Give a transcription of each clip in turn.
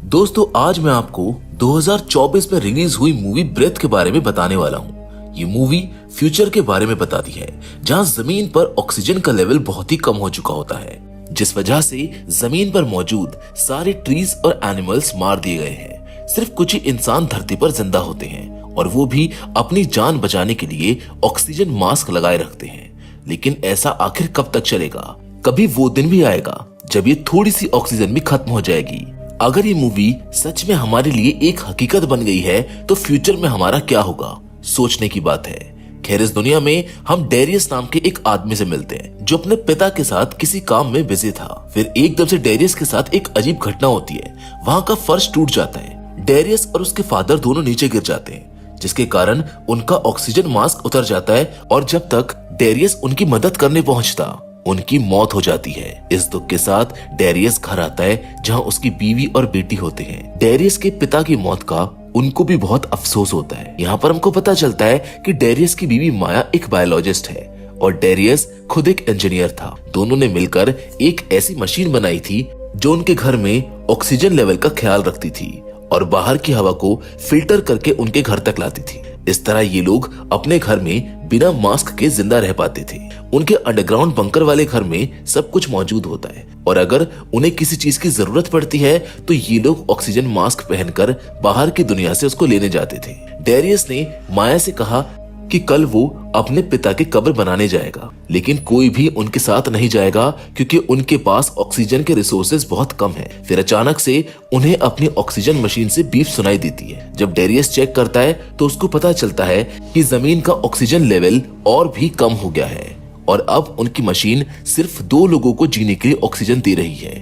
दोस्तों आज मैं आपको 2024 में रिलीज हुई मूवी ब्रेथ के बारे में बताने वाला हूँ। ये मूवी फ्यूचर के बारे में बताती है जहाँ जमीन पर ऑक्सीजन का लेवल बहुत ही कम हो चुका होता है, जिस वजह से जमीन पर मौजूद सारे ट्रीज और एनिमल्स मार दिए गए हैं। सिर्फ कुछ ही इंसान धरती पर जिंदा होते हैं और वो भी अपनी जान बचाने के लिए ऑक्सीजन मास्क लगाए रखते हैं। लेकिन ऐसा आखिर कब तक चलेगा? कभी वो दिन भी आएगा जब ये थोड़ी सी ऑक्सीजन भी खत्म हो जाएगी। अगर ये मूवी सच में हमारे लिए एक हकीकत बन गई है तो फ्यूचर में हमारा क्या होगा, सोचने की बात है। खैर, इस दुनिया में हम डेरियस नाम के एक आदमी से मिलते हैं जो अपने पिता के साथ किसी काम में बिजी था। फिर एकदम से डेरियस के साथ एक अजीब घटना होती है। वहाँ का फर्श टूट जाता है। डेरियस और उसके फादर दोनों नीचे गिर जाते हैं, जिसके कारण उनका ऑक्सीजन मास्क उतर जाता है और जब तक डेरियस उनकी मदद करने पहुंचता उनकी मौत हो जाती है। इस दुख के साथ डेरियस घर आता है जहां उसकी बीवी और बेटी होते हैं। डेरियस के पिता की मौत का उनको भी बहुत अफसोस होता है। यहाँ पर हमको पता चलता है कि डेरियस की बीवी माया एक बायोलॉजिस्ट है और डेरियस खुद एक इंजीनियर था। दोनों ने मिलकर एक ऐसी मशीन बनाई थी जो उनके घर में ऑक्सीजन लेवल का ख्याल रखती थी और बाहर की हवा को फिल्टर करके उनके घर तक लाती थी। इस तरह ये लोग अपने घर में बिना मास्क के जिंदा रह पाते थे। उनके अंडरग्राउंड बंकर वाले घर में सब कुछ मौजूद होता है और अगर उन्हें किसी चीज की जरूरत पड़ती है तो ये लोग ऑक्सीजन मास्क पहनकर बाहर की दुनिया से उसको लेने जाते थे। डेरियस ने माया से कहा कि कल वो अपने पिता की कब्र बनाने जाएगा, लेकिन कोई भी उनके साथ नहीं जाएगा क्योंकि उनके पास ऑक्सीजन के रिसोर्सेज बहुत कम हैं। फिर अचानक से उन्हें अपनी ऑक्सीजन मशीन से बीप सुनाई देती है। जब डेरियस चेक करता है तो उसको पता चलता है कि जमीन का ऑक्सीजन लेवल और भी कम हो गया है और अब उनकी मशीन सिर्फ 2 लोगों को जीने के लिए ऑक्सीजन दे रही है।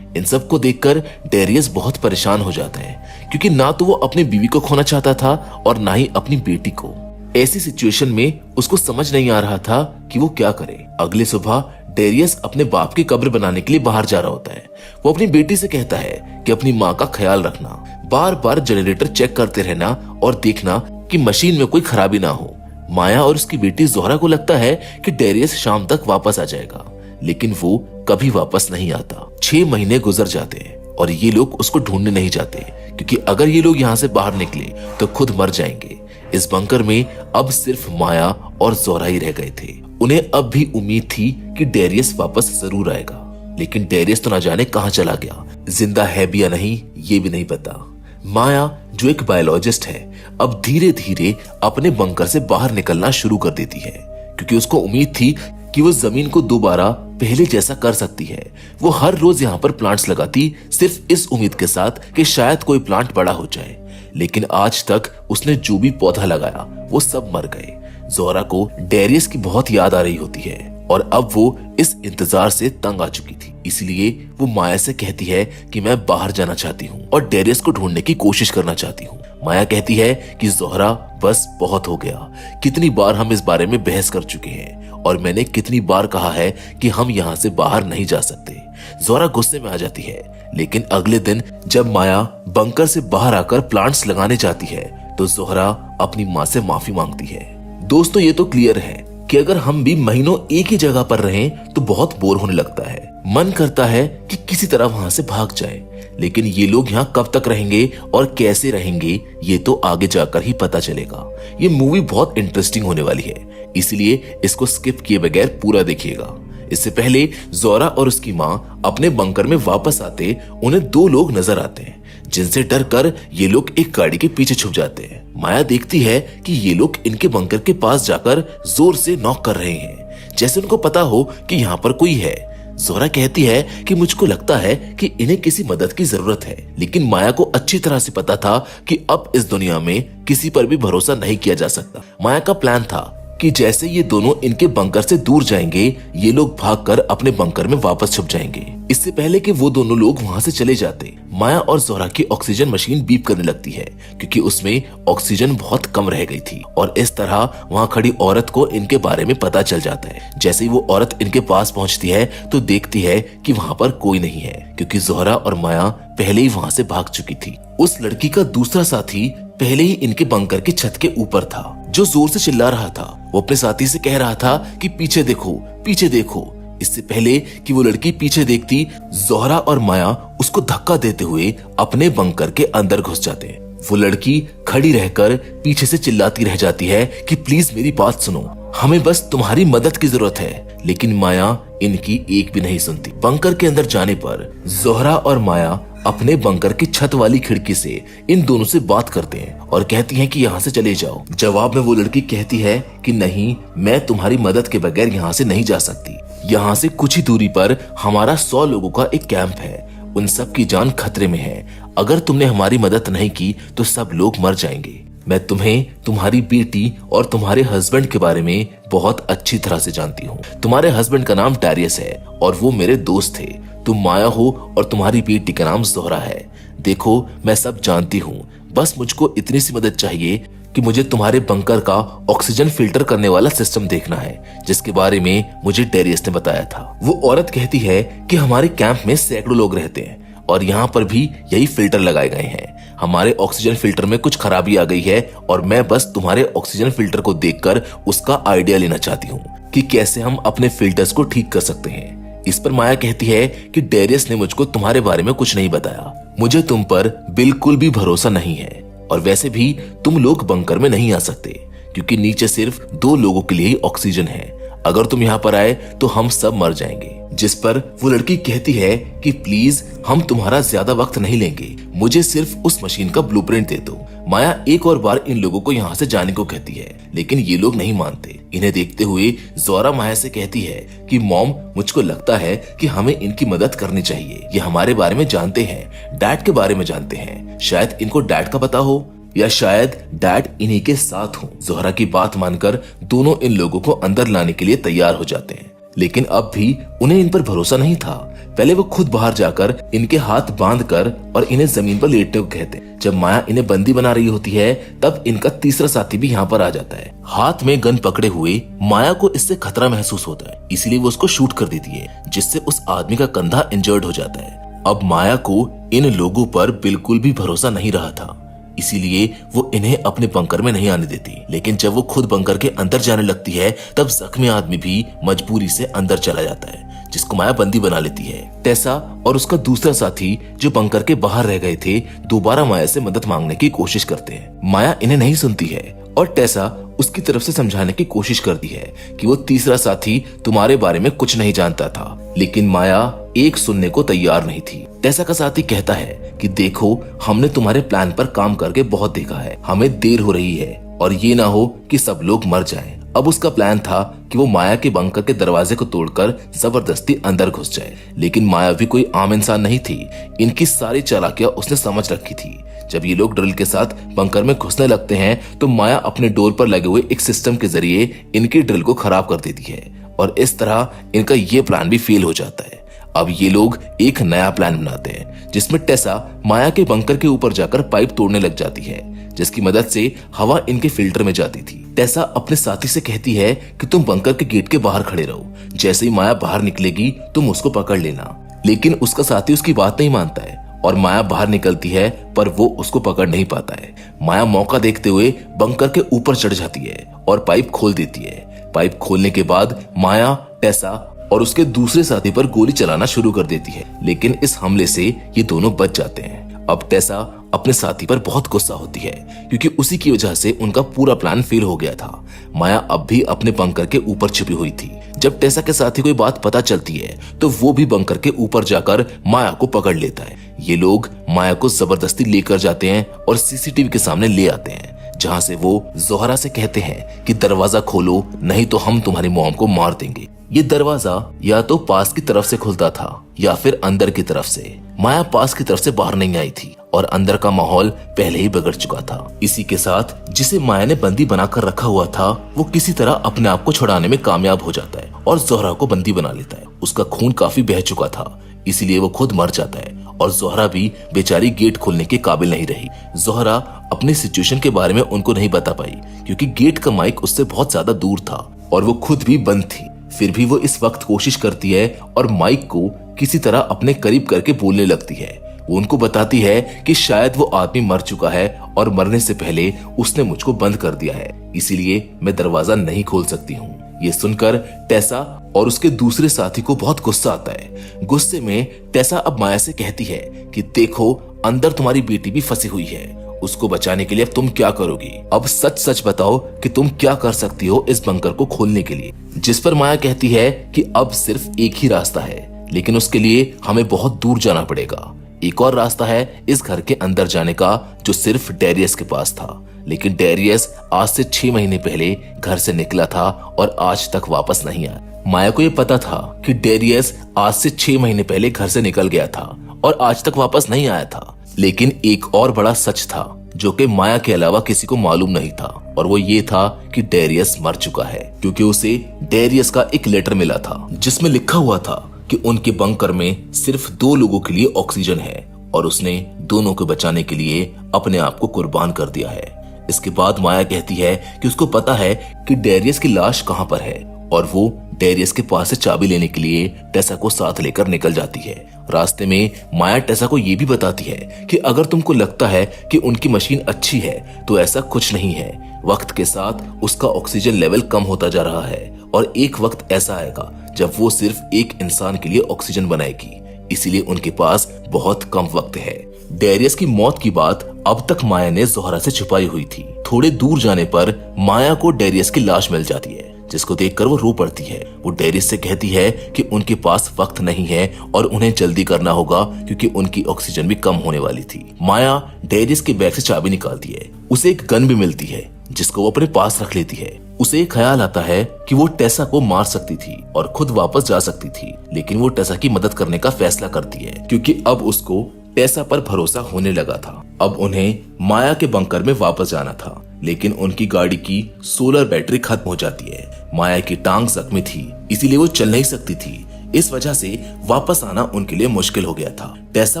इन सब को देखकर डेरियस बहुत परेशान हो जाता है क्योंकि ना तो वो अपनी बीवी को खोना चाहता था और ना ही अपनी बेटी को। ऐसी सिचुएशन में उसको समझ नहीं आ रहा था कि वो क्या करे। अगली सुबह डेरियस अपने बाप की कब्र बनाने के लिए बाहर जा रहा होता है। वो अपनी बेटी से कहता है कि अपनी माँ का ख्याल रखना, बार बार जनरेटर चेक करते रहना और देखना कि मशीन में कोई खराबी ना हो। माया और उसकी बेटी जोहरा को लगता है कि डेरियस शाम तक वापस आ जाएगा, लेकिन वो कभी वापस नहीं आता। 6 महीने गुजर जाते हैं और ये लोग उसको ढूंढने नहीं जाते क्योंकि अगर ये लोग यहाँ से बाहर निकले तो खुद मर जाएंगे। इस बंकर में अब सिर्फ माया और जोहरा ही रह गए थे। उन्हें अब भी उम्मीद थी कि डेरियस वापस जरूर आएगा, लेकिन डेरियस तो ना जाने कहाँ चला गया। जिंदा है भी या नहीं ये भी नहीं पता। माया जो एक बायोलॉजिस्ट है अब धीरे धीरे अपने बंकर से बाहर निकलना शुरू कर देती है क्योंकि उसको उम्मीद थी कि वो जमीन को दोबारा पहले जैसा कर सकती है। वो हर रोज यहाँ पर प्लांट्स लगाती सिर्फ इस उम्मीद के साथ कि शायद कोई प्लांट बड़ा हो जाए, लेकिन आज तक उसने जो भी पौधा लगाया वो सब मर गए। जोहरा को डेरियस की बहुत याद आ रही होती है और अब वो इस इंतजार से तंग आ चुकी थी, इसलिए वो माया से कहती है कि मैं बाहर जाना चाहती हूँ और डेरियस को ढूंढने की कोशिश करना चाहती हूँ। माया कहती है कि जोहरा बस बहुत हो गया, कितनी बार हम इस बारे में बहस कर चुके हैं और मैंने कितनी बार कहा है कि हम यहाँ से बाहर नहीं जा सकते। जोहरा गुस्से में आ जाती है, लेकिन अगले दिन जब माया बंकर से बाहर आकर प्लांट्स लगाने जाती है तो जोहरा अपनी माँ से माफी मांगती है। दोस्तों ये तो क्लियर है कि अगर हम भी महीनों एक ही जगह पर रहें तो बहुत बोर होने लगता है। मन करता है कि किसी तरह वहां से भाग जाए, लेकिन ये लोग यहाँ कब तक रहेंगे और कैसे रहेंगे ये तो आगे जाकर ही पता चलेगा। ये मूवी बहुत इंटरेस्टिंग होने वाली है, इसलिए इसको स्किप किए बगैर पूरा देखिएगा। इससे पहले जोहरा और उसकी माँ अपने बंकर में वापस आते उन्हें 2 लोग नजर आते हैं जिनसे डरकर ये लोग एक गाड़ी के पीछे छुप जाते हैं। माया देखती है कि ये लोग इनके बंकर के पास जाकर जोर से नॉक कर रहे हैं, जैसे उनको पता हो कि यहाँ पर कोई है। जोहरा कहती है कि मुझको लगता है कि इन्हें किसी मदद की जरूरत है, लेकिन माया को अच्छी तरह से पता था कि अब इस दुनिया में किसी पर भी भरोसा नहीं किया जा सकता। माया का प्लान था कि जैसे ये दोनों इनके बंकर से दूर जाएंगे ये लोग भागकर अपने बंकर में वापस छुप जाएंगे। इससे पहले कि वो दोनों लोग वहां से चले जाते माया और जोहरा की ऑक्सीजन मशीन बीप करने लगती है क्योंकि उसमें ऑक्सीजन बहुत कम रह गई थी और इस तरह वहां खड़ी औरत को इनके बारे में पता चल जाता है। जैसे ही वो औरत इनके पास पहुंचती है तो देखती है कि वहां पर कोई नहीं है क्योंकि जोहरा और माया पहले ही वहां से भाग चुकी थी। उस लड़की का दूसरा साथी पहले ही इनके बंकर की छत के ऊपर था जो जोर से चिल्ला रहा था। वो अपने साथी से कह रहा था कि पीछे देखो पीछे देखो, इससे पहले कि वो लड़की पीछे देखती, जोहरा और माया उसको धक्का देते हुए अपने बंकर के अंदर घुस जाते हैं। वो लड़की खड़ी रहकर पीछे से चिल्लाती रह जाती है कि प्लीज मेरी बात सुनो, हमें बस तुम्हारी मदद की जरूरत है। लेकिन माया इनकी एक भी नहीं सुनती। बंकर के अंदर जाने पर जोहरा और माया अपने बंकर की छत वाली खिड़की से इन दोनों से बात करते हैं और कहती हैं कि यहाँ से चले जाओ। जवाब में वो लड़की कहती है कि नहीं, मैं तुम्हारी मदद के बगैर यहाँ से नहीं जा सकती। यहाँ से कुछ ही दूरी पर हमारा 100 लोगों का एक कैंप है, उन सब की जान खतरे में है। अगर तुमने हमारी मदद नहीं की तो सब लोग मर जाएंगे। मैं तुम्हें, तुम्हारी बेटी और तुम्हारे हस्बैंड के बारे में बहुत अच्छी तरह से जानती हूँ। तुम्हारे हस्बैंड का नाम डैरियस है और वो मेरे दोस्त थे। तुम माया हो और तुम्हारी बेटी का नाम जोहरा है। देखो, मैं सब जानती हूँ, बस मुझको इतनी सी मदद चाहिए कि मुझे तुम्हारे बंकर का ऑक्सीजन फिल्टर करने वाला सिस्टम देखना है, जिसके बारे में मुझे डैरियस ने बताया था। वो औरत कहती है कि हमारे कैंप में सैकड़ों लोग रहते हैं और यहाँ पर भी यही फिल्टर लगाए गए हैं। हमारे ऑक्सीजन फिल्टर में कुछ खराबी आ गई है और मैं बस तुम्हारे ऑक्सीजन फिल्टर को देखकर उसका आइडिया लेना चाहती हूँ कि कैसे हम अपने फिल्टर्स को ठीक कर सकते हैं। इस पर माया कहती है कि डैरियस ने मुझको तुम्हारे बारे में कुछ नहीं बताया। मुझे तुम पर बिल्कुल भी भरोसा नहीं है और वैसे भी तुम लोग बंकर में नहीं आ सकते क्योंकि नीचे सिर्फ 2 लोगों के लिए ही ऑक्सीजन है। अगर तुम यहाँ पर आए तो हम सब मर जाएंगे। जिस पर वो लड़की कहती है कि प्लीज हम तुम्हारा ज्यादा वक्त नहीं लेंगे, मुझे सिर्फ उस मशीन का ब्लूप्रिंट दे दो। माया एक और बार इन लोगों को यहाँ से जाने को कहती है, लेकिन ये लोग नहीं मानते। इन्हें देखते हुए जोहरा माया से कहती है कि मॉम, मुझको लगता है कि हमें इनकी मदद करनी चाहिए। ये हमारे बारे में जानते हैं, डैड के बारे में जानते हैं, शायद इनको डैड का पता हो या शायद डैड इन्हीं के साथ हो। जोहरा की बात मानकर दोनों इन लोगों को अंदर लाने के लिए तैयार हो जाते हैं, लेकिन अब भी उन्हें इन पर भरोसा नहीं था। पहले वो खुद बाहर जाकर इनके हाथ बांधकर और इन्हें जमीन पर लेटने को कहते हैं। जब माया इन्हें बंदी बना रही होती है तब इनका तीसरा साथी भी यहाँ पर आ जाता है। हाथ में गन पकड़े हुए माया को इससे खतरा महसूस होता है, इसीलिए वो उसको शूट कर देती है, जिससे उस आदमी का कंधा इंजर्ड हो जाता है। अब माया को इन लोगों पर बिल्कुल भी भरोसा नहीं रहा था, इसीलिए वो इन्हें अपने बंकर में नहीं आने देती। लेकिन जब वो खुद बंकर के अंदर जाने लगती है तब जख्मी आदमी भी मजबूरी से अंदर चला जाता है, जिसको माया बंदी बना लेती है। टेसा और उसका दूसरा साथी जो बंकर के बाहर रह गए थे दोबारा माया से मदद मांगने की कोशिश करते हैं। माया इन्हें नहीं सुनती है और टेसा उसकी तरफ से समझाने की कोशिश करती है कि वो तीसरा साथी तुम्हारे बारे में कुछ नहीं जानता था, लेकिन माया एक सुनने को तैयार नहीं थी। टेसा का साथी कहता है कि देखो, हमने तुम्हारे प्लान पर काम करके बहुत देखा है, हमें देर हो रही है और ये ना हो कि सब लोग मर जाएं। अब उसका प्लान था कि वो माया के बंकर के दरवाजे को तोड़कर जबरदस्ती अंदर घुस जाए, लेकिन माया भी कोई आम इंसान नहीं थी। इनकी सारी चालाकियां उसने समझ रखी थी। जब ये लोग ड्रिल के साथ बंकर में घुसने लगते हैं तो माया अपने डोर पर लगे हुए एक सिस्टम के जरिए इनकी ड्रिल को खराब कर देती है और इस तरह इनका ये प्लान भी फेल हो जाता है। अब ये लोग एक नया प्लान बनाते हैं जिसमें टेसा माया के बंकर के ऊपर जाकर पाइप तोड़ने लग जाती है, जिसकी मदद से हवा इनके फिल्टर में जाती थी। टेसा अपने साथी से कहती है कि तुम बंकर के गेट के बाहर खड़े रहो, जैसे ही माया बाहर निकलेगी तुम उसको पकड़ लेना। लेकिन उसका साथी उसकी बात नहीं मानता है और माया बाहर निकलती है पर वो उसको पकड़ नहीं पाता है। माया मौका देखते हुए बंकर के ऊपर चढ़ जाती है और पाइप खोल देती है। पाइप खोलने के बाद माया, टेसा और उसके दूसरे साथी पर गोली चलाना शुरू कर देती है, लेकिन इस हमले से ये दोनों बच जाते हैं। अब टेसा अपने साथी पर बहुत गुस्सा होती है क्योंकि उसी की वजह से उनका पूरा प्लान फेल हो गया था। माया अब भी अपने बंकर के ऊपर छिपी हुई थी। जब टेसा के साथी कोई बात पता चलती है तो वो भी बंकर के ऊपर जाकर माया को पकड़ लेता है। ये लोग माया को जबरदस्ती लेकर जाते हैं और सीसीटीवी के सामने ले आते हैं, जहाँ से वो जोहरा से कहते हैं कि दरवाजा खोलो नहीं तो हम तुम्हारी मॉम को मार देंगे। ये दरवाजा या तो पास की तरफ से खुलता था या फिर अंदर की तरफ से। माया पास की तरफ से बाहर नहीं आई थी और अंदर का माहौल पहले ही बिगड़ चुका था। इसी के साथ जिसे माया ने बंदी बनाकर रखा हुआ था वो किसी तरह अपने आप को छुड़ाने में कामयाब हो जाता है और जोहरा को बंदी बना लेता है। उसका खून काफी बह चुका था, इसीलिए वो खुद मर जाता है और जोहरा भी बेचारी गेट खोलने के काबिल नहीं रही। जोहरा अपनी सिचुएशन के बारे में उनको नहीं बता पाई क्योंकि गेट का माइक उससे बहुत ज्यादा दूर था और वो खुद भी बंद थी। फिर भी वो इस वक्त कोशिश करती है और माइक को किसी तरह अपने करीब करके बोलने लगती है। वो उनको बताती है कि शायद वो आदमी मर चुका है और मरने से पहले उसने मुझको बंद कर दिया है, इसीलिए मैं दरवाजा नहीं खोल सकती हूँ। ये सुनकर टेसा और उसके दूसरे साथी को बहुत गुस्सा आता है। गुस्से में टेसा अब माया से कहती है कि देखो, अंदर तुम्हारी बेटी भी फंसी हुई है, उसको बचाने के लिए अब तुम क्या करोगी? अब सच सच बताओ कि तुम क्या कर सकती हो इस बंकर को खोलने के लिए। जिस पर माया कहती है कि अब सिर्फ एक ही रास्ता है, लेकिन उसके लिए हमें बहुत दूर जाना पड़ेगा। एक और रास्ता है इस घर के अंदर जाने का, जो सिर्फ डेरियस के पास था। लेकिन डेरियस आज से 6 महीने पहले घर से निकला था और आज तक वापस नहीं आया। माया को ये पता था कि डेरियस आज से 6 महीने पहले घर से निकल गया था और आज तक वापस नहीं आया था। लेकिन एक और बड़ा सच था जो कि माया के अलावा किसी को मालूम नहीं था, और वो ये था कि डेरियस मर चुका है, क्योंकि उसे डेरियस का एक लेटर मिला था जिसमें लिखा हुआ था कि उनके बंकर में सिर्फ 2 लोगों के लिए ऑक्सीजन है और उसने दोनों को बचाने के लिए अपने आप को कुर्बान कर दिया है। इसके बाद माया कहती है कि उसको पता है कि डेरियस की लाश कहां पर है, और वो डेरियस के पास से चाबी लेने के लिए टेसा को साथ लेकर निकल जाती है। रास्ते में माया टेसा को ये भी बताती है कि अगर तुमको लगता है कि उनकी मशीन अच्छी है तो ऐसा कुछ नहीं है। वक्त के साथ उसका ऑक्सीजन लेवल कम होता जा रहा है और एक वक्त ऐसा आएगा जब वो सिर्फ एक इंसान के लिए ऑक्सीजन बनाएगी, इसीलिए उनके पास बहुत कम वक्त है। डेरियस की मौत की बात अब तक माया ने ज़ोहरा से छुपाई हुई थी। थोड़े दूर जाने पर माया को डेरियस की लाश मिल जाती है, जिसको देखकर वो रो पड़ती है। वो डेरियस से कहती है कि उनके पास वक्त नहीं है और उन्हें जल्दी करना होगा क्योंकि उनकी ऑक्सीजन भी कम होने वाली थी। माया डेरियस के बैग से चाबी निकालती है। उसे एक गन भी मिलती है जिसको वो अपने पास रख लेती है। उसे एक ख्याल आता है कि वो टेसा को मार सकती थी और खुद वापस जा सकती थी, लेकिन वो टेसा की मदद करने का फैसला करती है क्योंकि अब उसको टेसा पर भरोसा होने लगा था। अब उन्हें माया के बंकर में वापस जाना था, लेकिन उनकी गाड़ी की सोलर बैटरी खत्म हो जाती है। माया की टांग जख्मी थी, इसीलिए वो चल नहीं सकती थी। इस वजह से वापस आना उनके लिए मुश्किल हो गया था। टेसा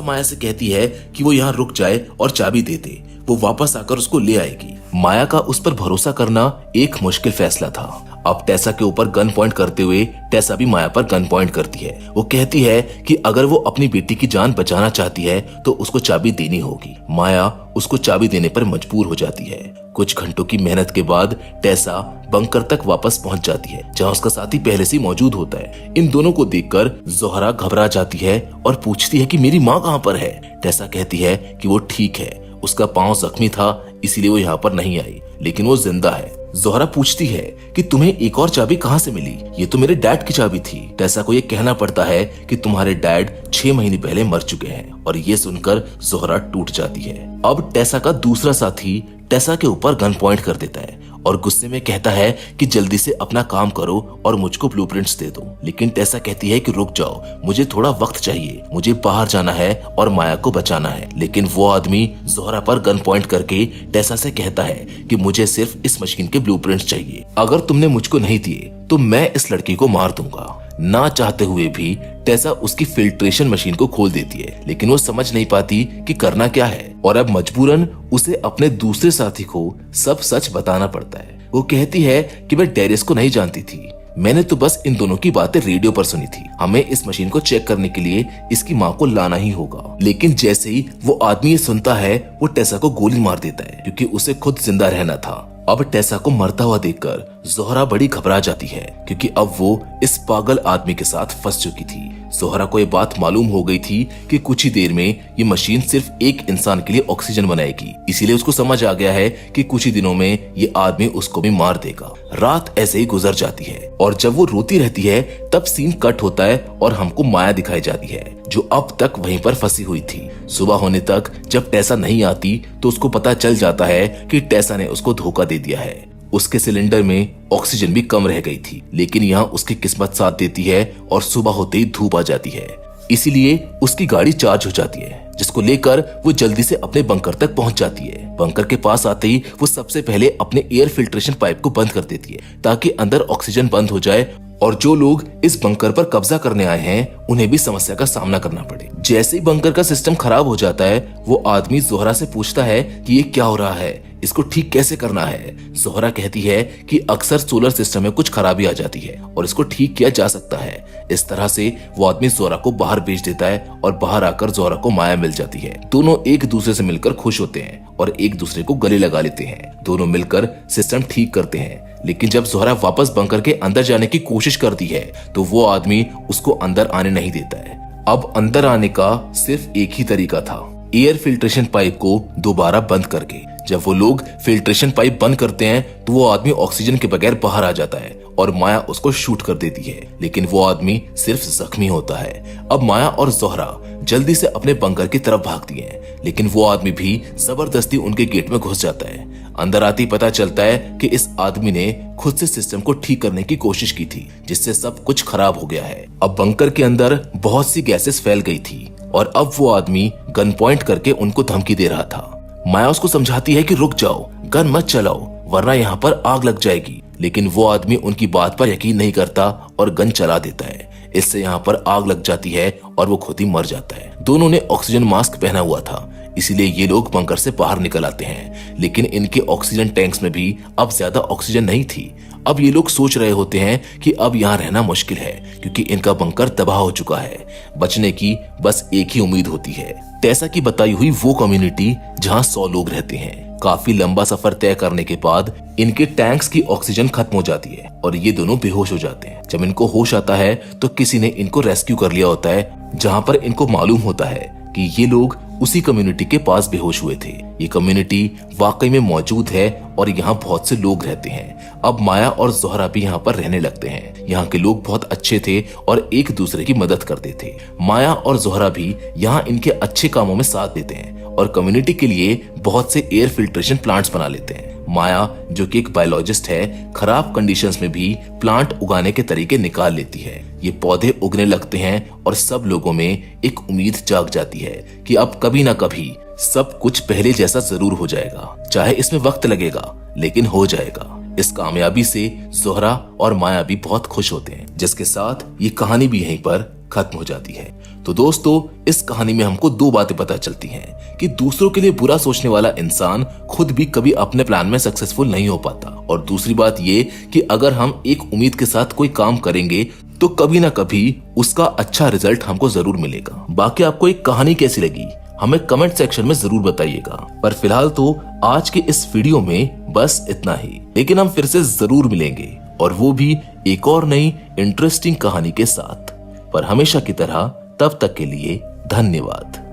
माया से कहती है कि वो यहाँ रुक जाए और चाबी दे दे, वो वापस आकर उसको ले आएगी। माया का उस पर भरोसा करना एक मुश्किल फैसला था। अब टेसा के ऊपर गन पॉइंट करते हुए टेसा भी माया पर गन पॉइंट करती है। वो कहती है कि अगर वो अपनी बेटी की जान बचाना चाहती है तो उसको चाबी देनी होगी। माया उसको चाबी देने पर मजबूर हो जाती है। कुछ घंटों की मेहनत के बाद टेसा बंकर तक वापस पहुंच जाती है, जहां उसका साथी पहले से मौजूद होता है। इन दोनों को देखकर ज़ोहरा घबरा जाती है और पूछती है कि मेरी माँ कहाँ पर है। टेसा कहती है कि वो ठीक है, उसका पांव जख्मी था इसीलिए वो यहाँ पर नहीं आई, लेकिन वो जिंदा है। ज़ोहरा पूछती है कि तुम्हें एक और चाबी कहाँ से मिली? ये तो मेरे डैड की चाबी थी। टेसा को ये कहना पड़ता है कि तुम्हारे डैड 6 महीने पहले मर चुके हैं, और ये सुनकर ज़ोहरा टूट जाती है। अब टेसा का दूसरा साथी टेसा के ऊपर गन पॉइंट कर देता है और गुस्से में कहता है कि जल्दी से अपना काम करो और मुझको ब्लूप्रिंट्स दे दो। लेकिन टेसा कहती है कि रुक जाओ, मुझे थोड़ा वक्त चाहिए, मुझे बाहर जाना है और माया को बचाना है। लेकिन वो आदमी ज़ोहरा पर गन पॉइंट करके टेसा से कहता है कि मुझे सिर्फ इस मशीन के ब्लूप्रिंट्स चाहिए, अगर तुमने मुझको नहीं दिए तो मैं इस लड़की को मार दूंगा। ना चाहते हुए भी टेसा उसकी फिल्ट्रेशन मशीन को खोल देती है, लेकिन वो समझ नहीं पाती कि करना क्या है, और अब मजबूरन उसे अपने दूसरे साथी को सब सच बताना पड़ता है। वो कहती है कि मैं डेरियस को नहीं जानती थी, मैंने तो बस इन दोनों की बातें रेडियो पर सुनी थी। हमें इस मशीन को चेक करने के लिए इसकी माँ को लाना ही होगा। लेकिन जैसे ही वो आदमी ये सुनता है, वो टेसा को गोली मार देता है क्योंकि उसे खुद जिंदा रहना था। अब टेसा को मरता हुआ देखकर ज़ोहरा बड़ी घबरा जाती है क्योंकि अब वो इस पागल आदमी के साथ फंस चुकी थी। ज़ोहरा को ये बात मालूम हो गई थी कि कुछ ही देर में ये मशीन सिर्फ एक इंसान के लिए ऑक्सीजन बनाएगी, इसीलिए उसको समझ आ गया है कि कुछ ही दिनों में ये आदमी उसको भी मार देगा। रात ऐसे ही गुजर जाती है और जब वो रोती रहती है तब सीन कट होता है और हमको माया दिखाई जाती है जो अब तक वहीं पर फंसी हुई थी। सुबह होने तक जब टेसा नहीं आती तो उसको पता चल जाता है कि टेसा ने उसको धोखा दे दिया है। उसके सिलेंडर में ऑक्सीजन भी कम रह गई थी, लेकिन यहाँ उसकी किस्मत साथ देती है और सुबह होते ही धूप आ जाती है, इसीलिए उसकी गाड़ी चार्ज हो जाती है, जिसको लेकर वो जल्दी से अपने बंकर तक पहुंच जाती है। बंकर के पास आते ही वो सबसे पहले अपने एयर फिल्ट्रेशन पाइप को बंद कर देती है ताकि अंदर ऑक्सीजन बंद हो जाए और जो लोग इस बंकर पर कब्जा करने आए हैं उन्हें भी समस्या का सामना करना पड़े। जैसे ही बंकर का सिस्टम खराब हो जाता है, वो आदमी ज़ोहरा से पूछता है कि ये क्या हो रहा है, इसको ठीक कैसे करना है। ज़ोहरा कहती है कि अक्सर सोलर सिस्टम में कुछ खराबी आ जाती है और इसको ठीक किया जा सकता है। इस तरह से वो आदमी ज़ोहरा को बाहर भेज देता है और बाहर आकर ज़ोहरा को माया मिल जाती है। दोनों एक दूसरे से मिलकर खुश होते हैं और एक दूसरे को गले लगा लेते हैं। दोनों मिलकर सिस्टम ठीक करते हैं। लेकिन जब जोहरा वापस बंकर के अंदर जाने की कोशिश करती है तो वो आदमी उसको अंदर आने नहीं देता है। अब अंदर आने का सिर्फ एक ही तरीका था, एयर फिल्ट्रेशन पाइप को दोबारा बंद करके। जब वो लोग फिल्ट्रेशन पाइप बंद करते हैं तो वो आदमी ऑक्सीजन के बगैर बाहर आ जाता है और माया उसको शूट कर देती है, लेकिन वो आदमी सिर्फ जख्मी होता है। अब माया और जोहरा जल्दी से अपने बंकर की तरफ भागती हैं, लेकिन वो आदमी भी जबरदस्ती उनके गेट में घुस जाता है। अंदर आते ही पता चलता है कि इस आदमी ने खुद से सिस्टम को ठीक करने की कोशिश की थी, जिससे सब कुछ खराब हो गया है। अब बंकर के अंदर बहुत सी गैसेस फैल गई थी और अब वो आदमी गन पॉइंट करके उनको धमकी दे रहा था। माया उसको समझाती है कि रुक जाओ, गन मत चलाओ वरना यहाँ पर आग लग जाएगी, लेकिन वो आदमी उनकी बात पर यकीन नहीं करता और गन चला देता है। इससे यहाँ पर आग लग जाती है और वो खुद ही मर जाता है। दोनों ने ऑक्सीजन मास्क पहना हुआ था, इसीलिए ये लोग बंकर से बाहर निकल आते हैं, लेकिन इनके ऑक्सीजन टैंक्स में भी अब ज्यादा ऑक्सीजन नहीं थी। अब ये लोग सोच रहे होते हैं कि अब यहाँ रहना मुश्किल है, क्योंकि इनका बंकर तबाह हो चुका है। बचने की बस एक ही उम्मीद होती है, टेसा की बताई हुई वो कम्युनिटी जहाँ 100 लोग रहते हैं। काफी लंबा सफर तय करने के बाद इनके टैंक्स की ऑक्सीजन खत्म हो जाती है और ये दोनों बेहोश हो जाते हैं। जब इनको होश आता है तो किसी ने इनको रेस्क्यू कर लिया होता है, जहाँ पर इनको मालूम होता है कि ये लोग उसी कम्युनिटी के पास बेहोश हुए थे। ये कम्युनिटी वाकई में मौजूद है और यहाँ बहुत से लोग रहते हैं। अब माया और जोहरा भी यहाँ पर रहने लगते हैं। यहाँ के लोग बहुत अच्छे थे और एक दूसरे की मदद करते थे। माया और जोहरा भी यहाँ इनके अच्छे कामों में साथ देते हैं और कम्युनिटी के लिए बहुत से एयर फिल्ट्रेशन प्लांट्स बना लेते हैं। माया जो कि एक बायोलॉजिस्ट है, खराब कंडीशंस में भी प्लांट उगाने के तरीके निकाल लेती है। ये पौधे उगने लगते हैं और सब लोगों में एक उम्मीद जाग जाती है कि अब कभी ना कभी सब कुछ पहले जैसा जरूर हो जाएगा, चाहे इसमें वक्त लगेगा लेकिन हो जाएगा। इस कामयाबी से जोहरा और माया भी बहुत खुश होते हैं, जिसके साथ ये कहानी भी यहीं पर खत्म हो जाती है। तो दोस्तों, इस कहानी में हमको 2 बातें पता चलती हैं कि दूसरों के लिए बुरा सोचने वाला इंसान खुद भी कभी अपने प्लान में सक्सेसफुल नहीं हो पाता, और दूसरी बात ये कि अगर हम एक उम्मीद के साथ कोई काम करेंगे तो कभी ना कभी उसका अच्छा रिजल्ट हमको जरूर मिलेगा। बाकी आपको एक कहानी कैसी लगी हमें कमेंट सेक्शन में जरूर बताइएगा। पर फिलहाल तो आज के इस वीडियो में बस इतना ही, लेकिन हम फिर से जरूर मिलेंगे और वो भी एक और नई इंटरेस्टिंग कहानी के साथ। पर हमेशा की तरह तब तक के लिए धन्यवाद।